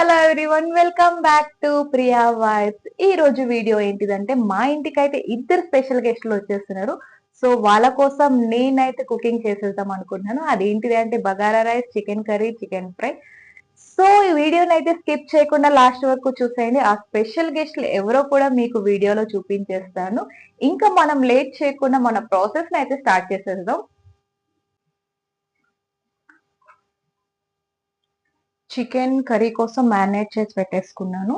Hello everyone, welcome back to Priya vibes. ఈ రోజు video ఏంటిదంటే, మా ఇంటికైతే ఇద్దరు స్పెషల్ గెస్ట్లు వచ్చేస్తున్నారు. సో వాళ్ళ కోసం నేనైతే కుకింగ్ చేసేద్దాం అనుకుంటున్నాను. అదేంటిది అంటే bagara rice, chicken curry, chicken fry. So ఈ వీడియోని అయితే స్కిప్ చేయకుండా లాస్ట్ వరకు చూసేయండి. ఆ స్పెషల్ గెస్ట్లు ఎవరో కూడా మీకు వీడియోలో చూపించేస్తాను. ఇంకా మనం లేట్ చేయకుండా మన ప్రాసెస్ ని అయితే స్టార్ట్ చేసేద్దాం. చికెన్ కర్రీ కోసం మ్యారినేట్ చేసి పెట్టేసుకున్నాను.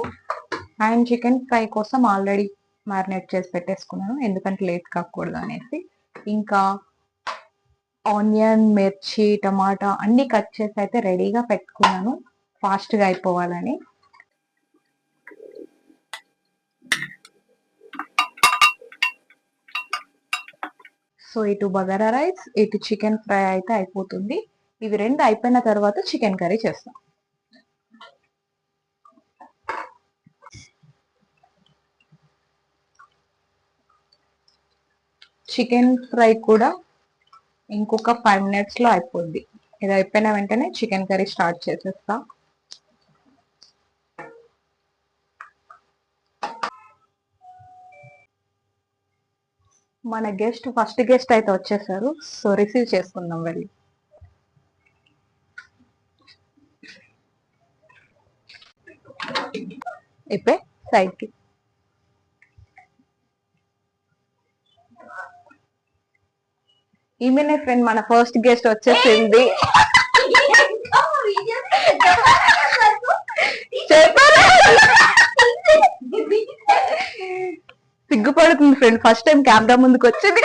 అండ్ చికెన్ ఫ్రై కోసం ఆల్రెడీ మ్యారినేట్ చేసి పెట్టేసుకున్నాను, ఎందుకంటే లేట్ కాకూడదు అనేసి. ఇంకా ఆనియన్, మిర్చి, టమాటా అన్ని కట్ చేసి అయితే రెడీగా పెట్టుకున్నాను, ఫాస్ట్గా అయిపోవాలని. సో ఇటు బగారా రైస్, ఇటు చికెన్ ఫ్రై అయితే అయిపోతుంది. ఇవి రెండు అయిపోయిన తర్వాత చికెన్ కర్రీ చేస్తాం. చికెన్ ఫ్రై కూడా ఇంకొక 5 minutes లో అయిపోద్ది. ఇది అయిపోయిన వెంటనే చికెన్ కర్రీ స్టార్ట్ చేసేస్తా. మన ఫస్ట్ గెస్ట్ అయితే వచ్చేసారు. సో రిసీవ్ చేసుకుందాం వెళ్ళి. ఇప్పే సైడ్ కి. ఈమెనే ఫ్రెండ్, మన ఫస్ట్ గెస్ట్ వచ్చేసింది. సిగ్గుపడుతుంది ఫ్రెండ్, ఫస్ట్ టైం కెమెరా ముందుకు వచ్చింది.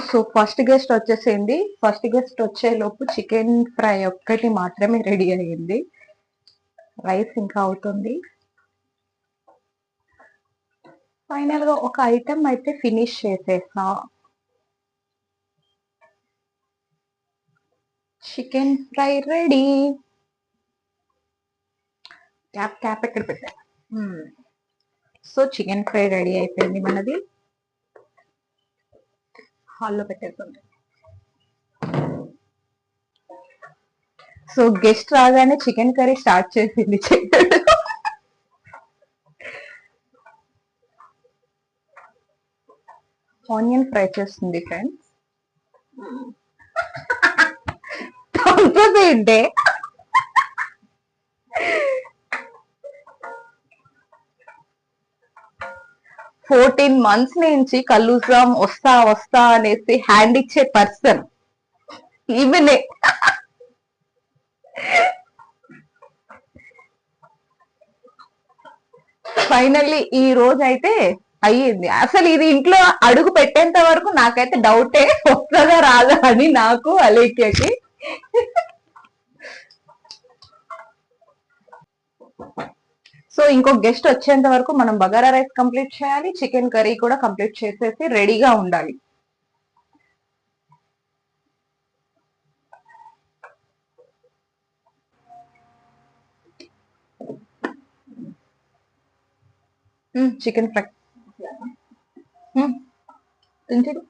సో ఫస్ట్ గెస్ట్ వచ్చేసింది. ఫస్ట్ గెస్ట్ వచ్చే లోపు చికెన్ ఫ్రై ఒక్కటి మాత్రమే రెడీ అయ్యింది. రైస్ ఇంకా అవుతుంది. ఫైనల్ గా ఒక ఐటమ్ అయితే ఫినిష్ చేసేసా. Chicken fry ready. క్యాప్ ఎక్కడ పెట్టా. సో చికెన్ ఫ్రై రెడీ అయిపోయింది మనది. హాల్లో పెట్టేస్తుంది. సో గెస్ట్ రాగానే చికెన్ కర్రీ స్టార్ట్ చేసింది. ఆనియన్ ఫ్రై చేస్తుంది ఫ్రెండ్స్. ఏంటే 14 months నుంచి కలుద్దాం వస్తా వస్తా అనేసి హ్యాండ్ ఇచ్చే పర్సన్ ఈవెనే. ఫైనల్లీ ఈ రోజు అయితే అయ్యింది. అసలు ఇది ఇంట్లో అడుగు పెట్టేంత వరకు నాకైతే డౌటే, వస్తుందా రాదా అని నాకు అలేఖ్యకి. సో ఇంకో గెస్ట్ వచ్చేంత వరకు మనం బగారా రైస్ కంప్లీట్ చేయాలి, చికెన్ కర్రీ కూడా కంప్లీట్ చేసేసి రెడీగా ఉండాలి. చికెన్ ఫ్రై తింటాడు.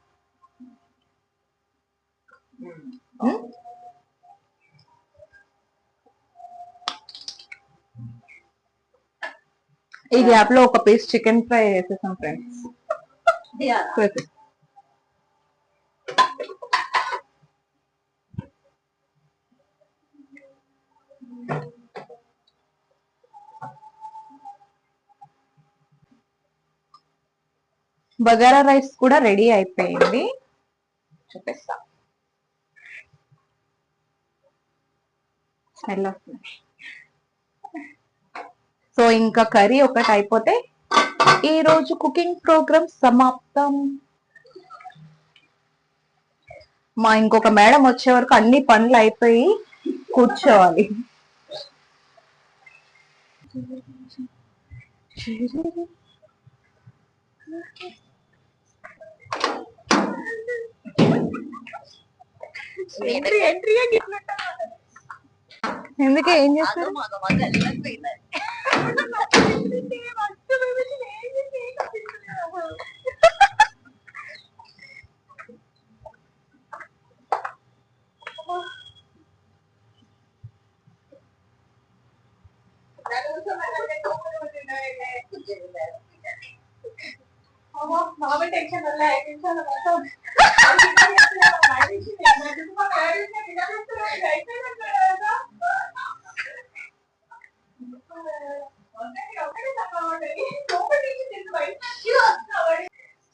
ఈ గ్యాప్ లో ఒక పీస్ చికెన్ ఫ్రై వేసేసాం ఫ్రెండ్స్. బగారా రైస్ కూడా రెడీ అయిపోయింది, చూపిస్తా. స్మెల్ వస్తుంది. సో ఇంకా కర్రీ ఒకటి అయిపోతే ఈ రోజు కుకింగ్ ప్రోగ్రామ్ సమాప్తం. మా ఇంకొక మేడం వచ్చే వరకు అన్ని పనులు అయిపోయి కూర్చోవాలి. ఎందుకే ఏం చేస్తారు?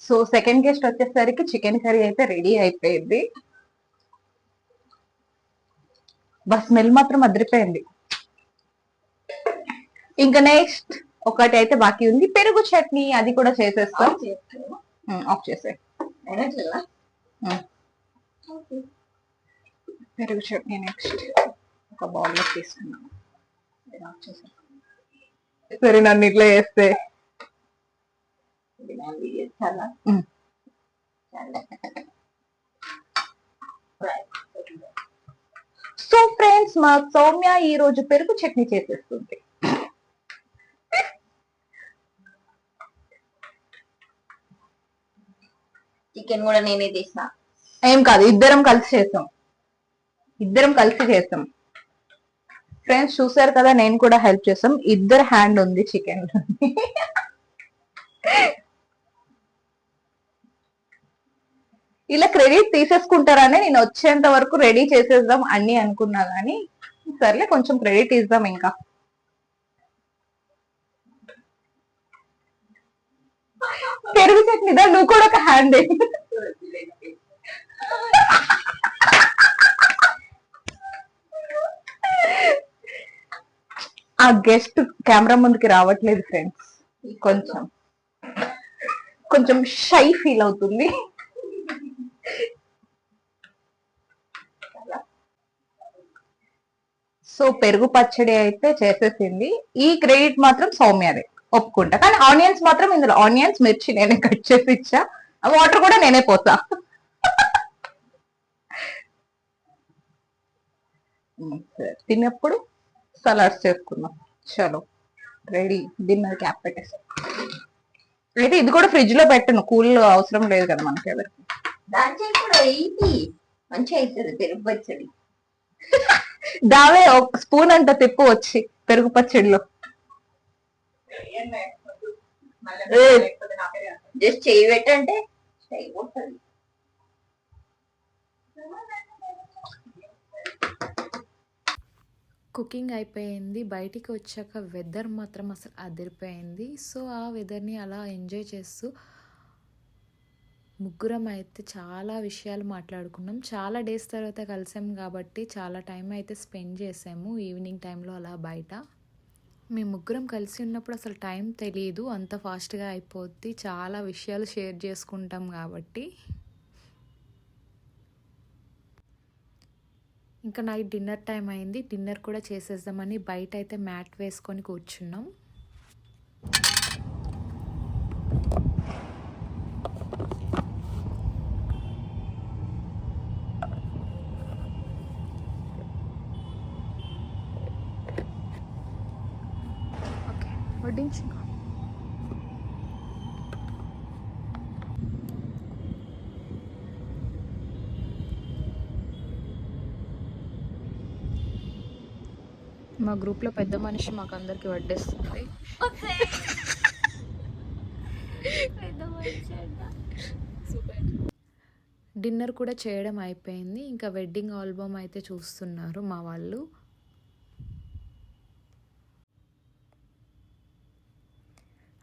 సో సెకండ్ గెస్ట్ వచ్చేసరికి చికెన్ కర్రీ అయితే రెడీ అయిపోయింది. బస్ స్మెల్ మాత్రం అదిరిపోయింది. ఇంకా నెక్స్ట్ ఒకటి అయితే బాకీ ఉంది, పెరుగు చట్నీ. అది కూడా చేసేస్తాం. ఆఫ్ చేసే పెరుగు చట్నీ నెక్స్ట్ ఒక బౌల్లో తీసుకున్నాం. సరే నన్ను ఇట్లా చేస్తే సో ఫ్రెండ్స్, మా సౌమ్య ఈ రోజు పెరుగు చట్నీ చేసేస్తుంది. చికెన్ కూడా నేనే తీసిన. ఏం కాదు, ఇద్దరం కలిసి చేస్తాం. ఫ్రెండ్స్ చూసారు కదా, నేను కూడా హెల్ప్ చేస్తాం. ఇద్దరు హ్యాండ్ ఉంది చికెన్. ఇలా క్రెడిట్ తీసేసుకుంటారని నేను వచ్చేంత వరకు రెడీ చేసేద్దాం అన్ని అనుకున్నా గానీ, సర్లే కొంచెం క్రెడిట్ ఇద్దాం. ఇంకా పెరుగు చట్నీదా, నువ్వు కూడా ఒక హ్యాండ్. ఆ గెస్ట్ కెమెరా ముందుకి రావట్లేదు ఫ్రెండ్స్, కొంచెం షై ఫీల్ అవుతుంది. సో పెరుగు పచ్చడి అయితే చేసేసింది. ఈ క్రెడిట్ మాత్రం సౌమ్యదే, ఒప్పుకుంటా. కానీ ఆనియన్స్ మాత్రం ఇందులో ఆనియన్స్ మిర్చి నేనే కట్ చేసి ఇచ్చా. వాటర్ కూడా నేనే పోతా. తిన్నప్పుడు సలాడ్స్ చేసుకున్నాం. చలో రెడీ, డిన్నర్ క్యాప్ పెట్టేసాం. అయితే ఇది కూడా ఫ్రిడ్జ్ లో పెట్టను, కూల్ అవసరం లేదు కదా మనకి ఎవరికి. దాంట్లో కూడా మంచిగా అవుతుంది పెరుగు పచ్చడి. దావే ఒక స్పూన్ అంట తిప్పు వచ్చి పెరుగు పచ్చడిలో. జస్ట్ చెయ్యి పెట్టంటే అయిపోతుంది. కుకింగ్ అయిపోయింది. బయటికి వచ్చాక వెదర్ మాత్రం అసలు అదిరిపోయింది. సో ఆ వెదర్ని అలా ఎంజాయ్ చేస్తూ ముగ్గురం అయితే చాలా విషయాలు మాట్లాడుకున్నాం. చాలా డేస్ తర్వాత కలిసాం కాబట్టి చాలా టైం అయితే స్పెండ్ చేసాము ఈవినింగ్ టైంలో అలా బయట. మేము ముగ్గురం కలిసి ఉన్నప్పుడు అసలు టైం తెలియదు, అంత ఫాస్ట్గా అయిపోద్ది. చాలా విషయాలు షేర్ చేసుకుంటాం కాబట్టి. ఇంకా నైట్ డిన్నర్ టైం అయింది. డిన్నర్ కూడా చేసేద్దామని బయట అయితే మ్యాట్ వేసుకొని కూర్చున్నాం. ఓకే, వడ్డించు. మా గ్రూప్లో పెద్ద మనిషి మాకు అందరికి వడ్డిస్తుంది. డిన్నర్ కూడా చేయడం అయిపోయింది. ఇంకా వెడ్డింగ్ ఆల్బమ్ అయితే చూస్తున్నారు మా వాళ్ళు.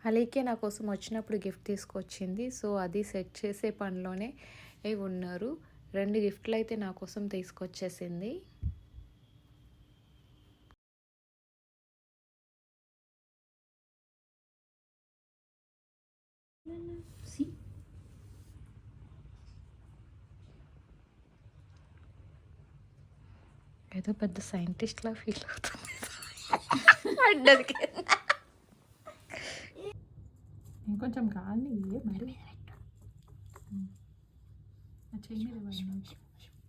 అలాగే నా కోసం వచ్చినప్పుడు గిఫ్ట్ తీసుకొచ్చింది. సో అది సెట్ చేసే పనిలోనే ఉన్నారు. 2 గిఫ్ట్లు అయితే నా కోసం తీసుకొచ్చేసింది. ఏదో పెద్ద సైంటిస్ట్ లా ఫీల్ అవుతుంది. ఇంకొంచెం గాలి మరి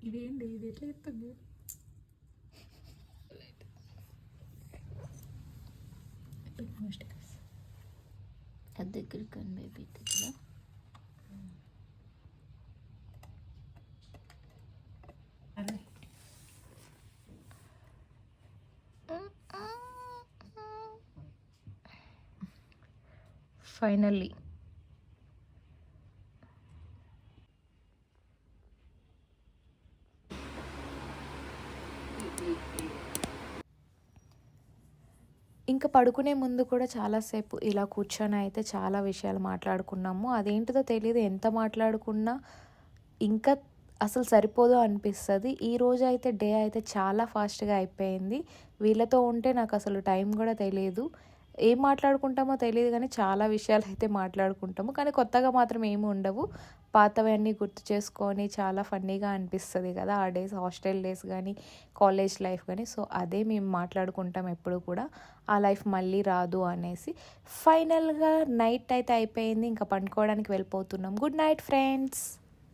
ఇదేంటి, ఇది ఎట్లా చెప్తుంది? దగ్గరికి బేబీ ఫైనల్లీ ఇంకా పడుకునే ముందు కూడా చాలాసేపు ఇలా కూర్చొని అయితే చాలా విషయాలు మాట్లాడుకున్నాము. అదేంటిదో తెలీదు, ఎంత మాట్లాడుకున్నా ఇంకా అసలు సరిపోదు అనిపిస్తది. ఈరోజు అయితే డే అయితే చాలా ఫాస్ట్‌గా అయిపోయింది. వీళ్ళతో ఉంటే నాకు అసలు టైం కూడా తెలీదు. ఏం మాట్లాడుకుంటామో తెలీదు గానీ చాలా విషయాలైతే మాట్లాడుకుంటాము. కానీ కొత్తగా మాత్రం ఏమి ఉండవు. పాతవన్నీ గుర్తు చేసుకొని చాలా ఫన్నీగా అనిపిస్తది కదా! ఆ డేస్ హాస్టల్ డేస్ గానీ, కాలేజ్ లైఫ్ గానీ. సో, అదే మేము మాట్లాడుకుంటాం ఎప్పుడు కూడా. ఆ లైఫ్ మళ్ళీ రాదు అనేసి. ఫైనల్‌గా నైట్ అయితే అయిపోయింది. ఇంకా పండుకోవడానికి వెళ్ళిపోతున్నాం. Good night friends.